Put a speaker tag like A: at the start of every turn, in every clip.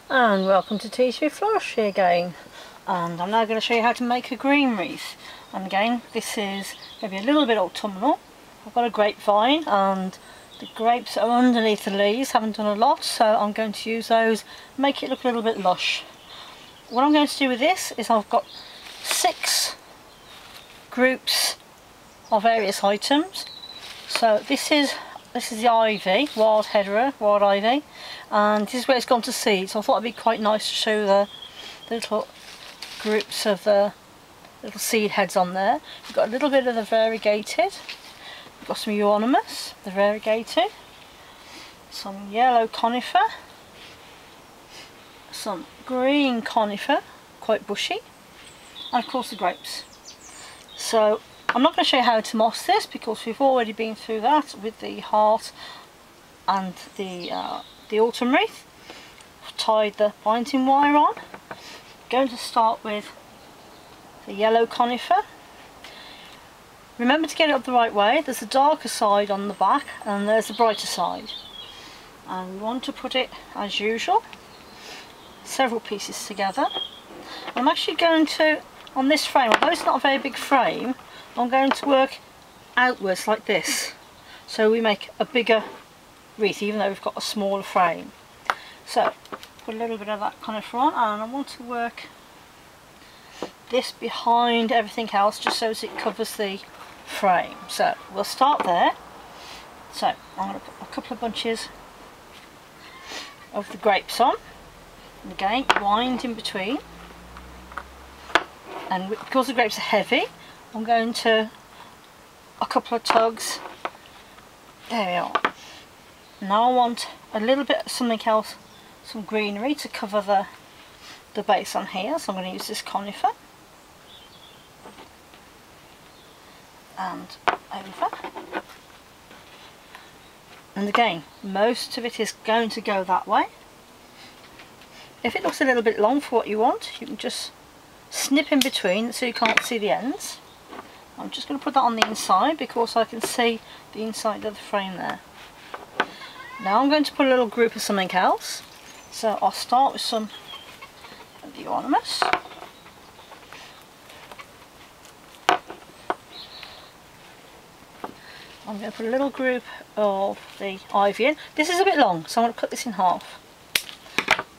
A: And welcome to Me Floristry again, and I'm now going to show you how to make a green wreath. And again, this is maybe a little bit autumnal. I've got a grapevine and the grapes are underneath the leaves, haven't done a lot, so I'm going to use those, make it look a little bit lush. What I'm going to do with this is I've got 6 groups of various items. So this is the ivy, wild ivy, and this is where it's gone to seed, so I thought it'd be quite nice to show the little groups of the little seed heads on there. You've got a little bit of the variegated, you've got some Euonymous, the variegated, some yellow conifer, some green conifer, quite bushy, and of course the grapes. So I'm not going to show you how to moss this because we've already been through that with the heart and the autumn wreath. I've tied the binding wire on. I'm going to start with the yellow conifer. Remember to get it up the right way. There's a darker side on the back and there's the brighter side. And we want to put it, as usual, several pieces together. I'm actually going to, on this frame, although it's not a very big frame, I'm going to work outwards like this, so we make a bigger wreath even though we've got a smaller frame. So put a little bit of that conifer on, and I want to work this behind everything else just so as it covers the frame. So we'll start there. So I'm going to put a couple of bunches of the grapes on, and again wind in between, and because the grapes are heavy I'm going to a couple of tugs. There we are. Now I want a little bit of something else, some greenery to cover the base on here, so I'm going to use this conifer and over. And again, most of it is going to go that way. If it looks a little bit long for what you want, you can just snip in between so you can't see the ends. I'm just going to put that on the inside because I can see the inside of the frame there. Now I'm going to put a little group of something else. So I'll start with some of the Euonymous. I'm going to put a little group of the ivy in. This is a bit long, so I'm going to cut this in half.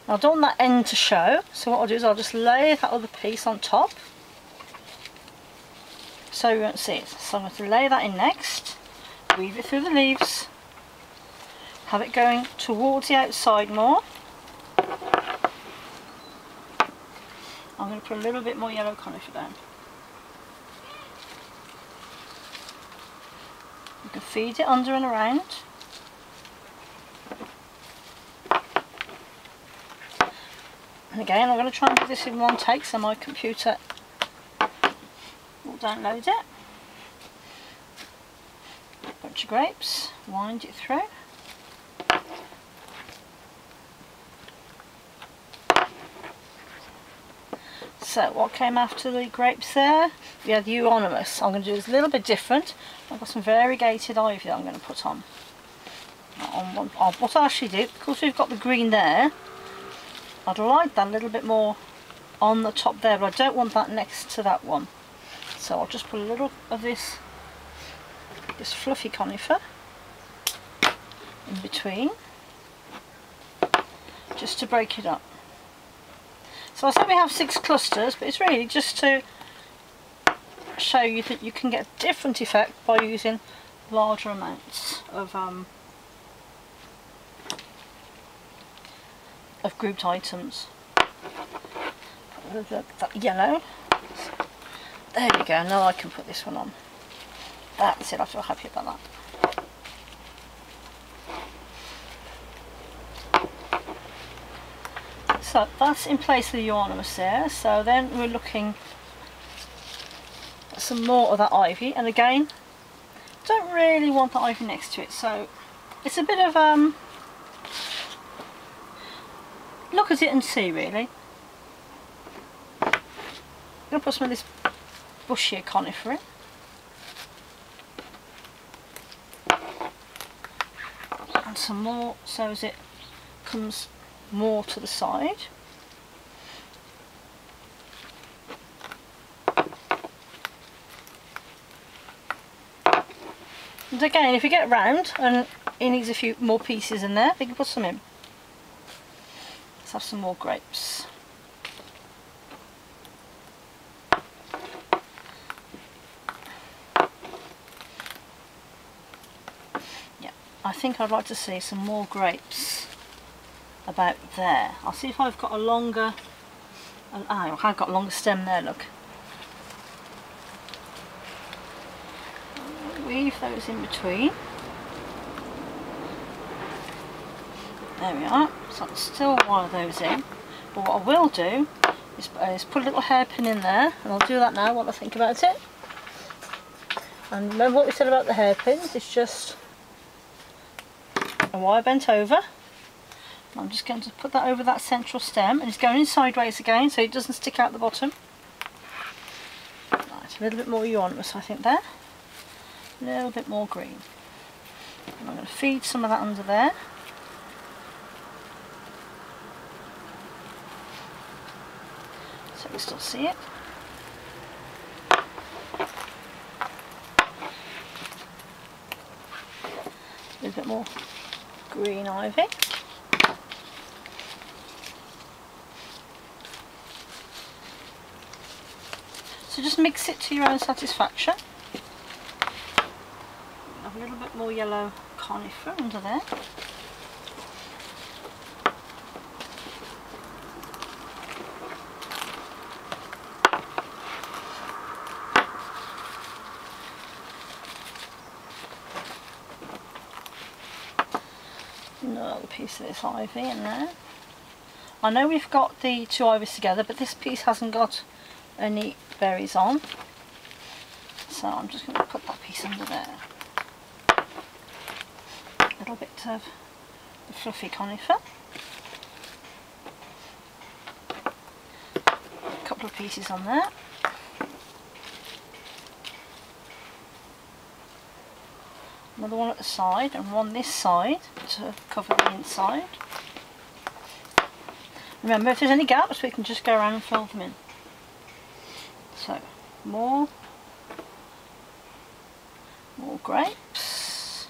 A: Now I don't want that end to show, so what I'll do is I'll just lay that other piece on top, so you won't see it. So I'm going to lay that in next, weave it through the leaves, have it going towards the outside more. I'm going to put a little bit more yellow conifer down. You can feed it under and around. And again, I'm going to try and do this in one take so my computer will download it. Bunch of grapes, wind it through. So what came after the grapes there? We had the Euonymous. I'm going to do this a little bit different. I've got some variegated ivy that I'm going to put on. What I actually do, because we've got the green there, I'd like that a little bit more on the top there, but I don't want that next to that one. So I'll just put a little of this fluffy conifer in between, just to break it up. So I said we have 6 clusters, but it's really just to show you that you can get a different effect by using larger amounts of grouped items. That yellow. There we go, now I can put this one on. That's it, I feel happy about that. So that's in place of the Euonymous there, so then we're looking at some more of that ivy, and again, don't really want the ivy next to it, so it's a bit of look at it and see really. I'm going to put some of this bushy conifer in. And some more so as it comes more to the side. And again, if you get round and it needs a few more pieces in there, we can put some in. Let's have some more grapes. Yeah, I think I'd like to see some more grapes about there. I'll see if I've got a longer, I've got a longer stem there, look. Weave those in between. There we are. So I'll still wire those in. But what I will do is put a little hairpin in there, and I'll do that now while I think about it. And remember what we said about the hairpins, it's just a wire bent over. I'm just going to put that over that central stem, and it's going in sideways again so it doesn't stick out the bottom. Right, a little bit more Euonymous I think there. A little bit more green. And I'm going to feed some of that under there. So we still see it. A little bit more green ivy. So just mix it to your own satisfaction. Have a little bit more yellow conifer under there. Another piece of this ivy in there. I know we've got the two ivies together, but this piece hasn't got any berries on, so I'm just going to put that piece under there. A little bit of the fluffy conifer, a couple of pieces on there, another one at the side and one this side to cover the inside. Remember, if there's any gaps we can just go around and fill them in. So, more grapes,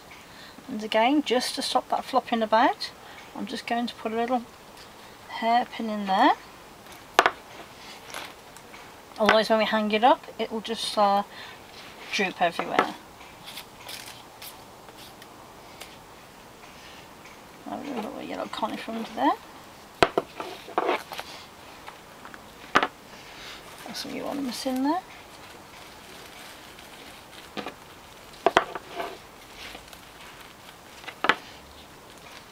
A: and again, just to stop that flopping about, I'm just going to put a little hairpin in there. Otherwise when we hang it up it will just droop everywhere. A little yellow conifer under there. Got some Euonymous in there.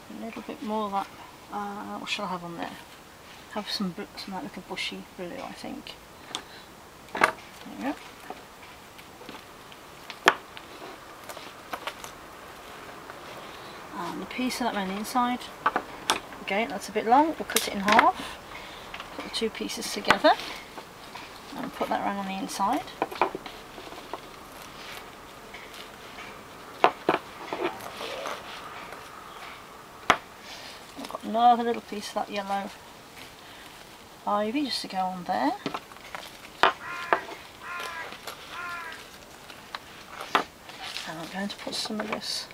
A: A little bit more of that, what shall I have on there? Have some like little bushy blue I think. There we go. And a piece of that around the inside. Again, that's a bit long, we'll cut it in half. Put the two pieces together and put that around on the inside. I've got another little piece of that yellow ivy just to go on there. And I'm going to put some of this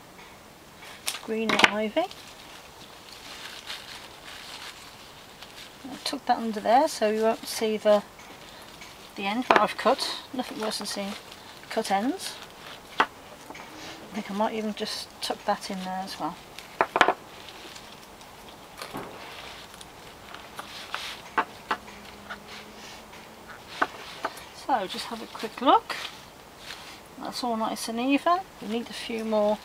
A: green ivy. I tuck that under there so you won't see the end where I've cut. Nothing worse than seeing cut ends. I think I might even just tuck that in there as well. So just have a quick look. That's all nice and even. We need a few more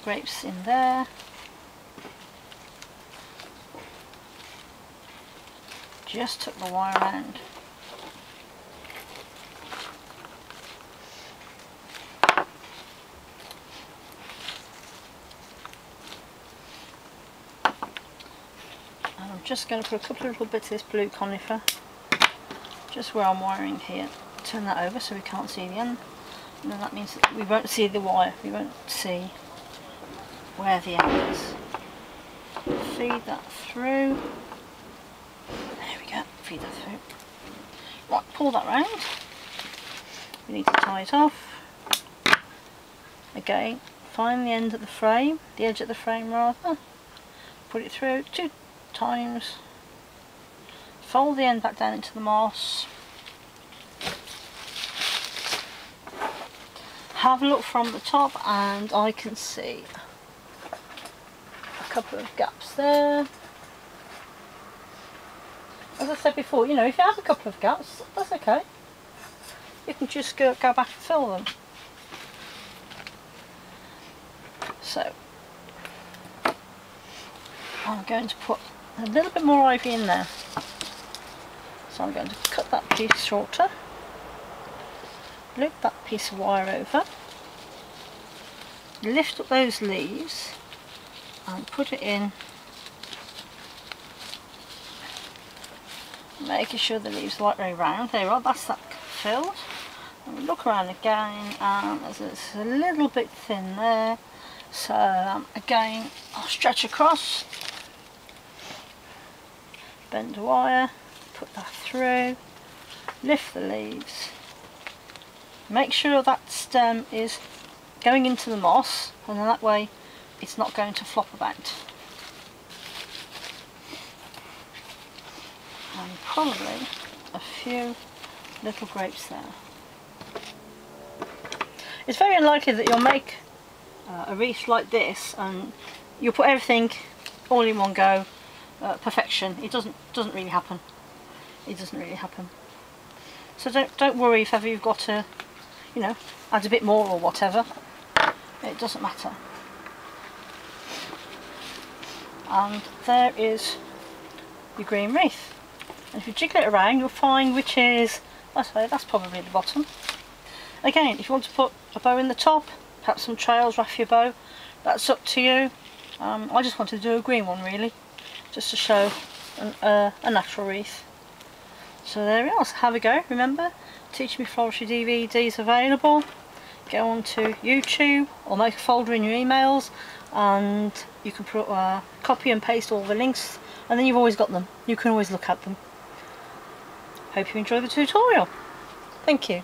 A: grapes in there. Just tuck the wire around. And I'm just going to put a couple of little bits of this blue conifer just where I'm wiring here. Turn that over so we can't see the end. And then that means that we won't see the wire, we won't see where the end is. feed that through. There we go, feed that through. Right, pull that round. We need to tie it off. Again, find the end of the frame, the edge of the frame rather. Put it through 2 times. Fold the end back down into the moss. Have a look from the top and I can see a couple of gaps there. As I said before, you know, if you have a couple of gaps, that's okay. You can just go back and fill them. So, I'm going to put a little bit more ivy in there. So I'm going to cut that piece shorter, loop that piece of wire over, lift up those leaves and put it in, making sure the leaves are right way round. There we are, that's that filled. And we look around again and there's a little bit thin there. So again, I'll stretch across, bend the wire, put that through, lift the leaves, make sure that stem is going into the moss, and then that way it's not going to flop about. And probably a few little grapes there. It's very unlikely that you'll make a wreath like this and you'll put everything all in one go, perfection. It doesn't really happen. It doesn't really happen. So don't worry if ever you've got to, you know, add a bit more or whatever. It doesn't matter. And there is your green wreath. And if you jiggle it around, you'll find which is, that's probably the bottom. Again, if you want to put a bow in the top, perhaps some trails off your bow, that's up to you. I just wanted to do a green one really, just to show a natural wreath. So there we are, so have a go. Remember, Teach Me Floristry DVDs available. Go on to YouTube or make a folder in your emails and you can put, copy and paste all the links, and then you've always got them. You can always look at them. Hope you enjoy the tutorial. Thank you.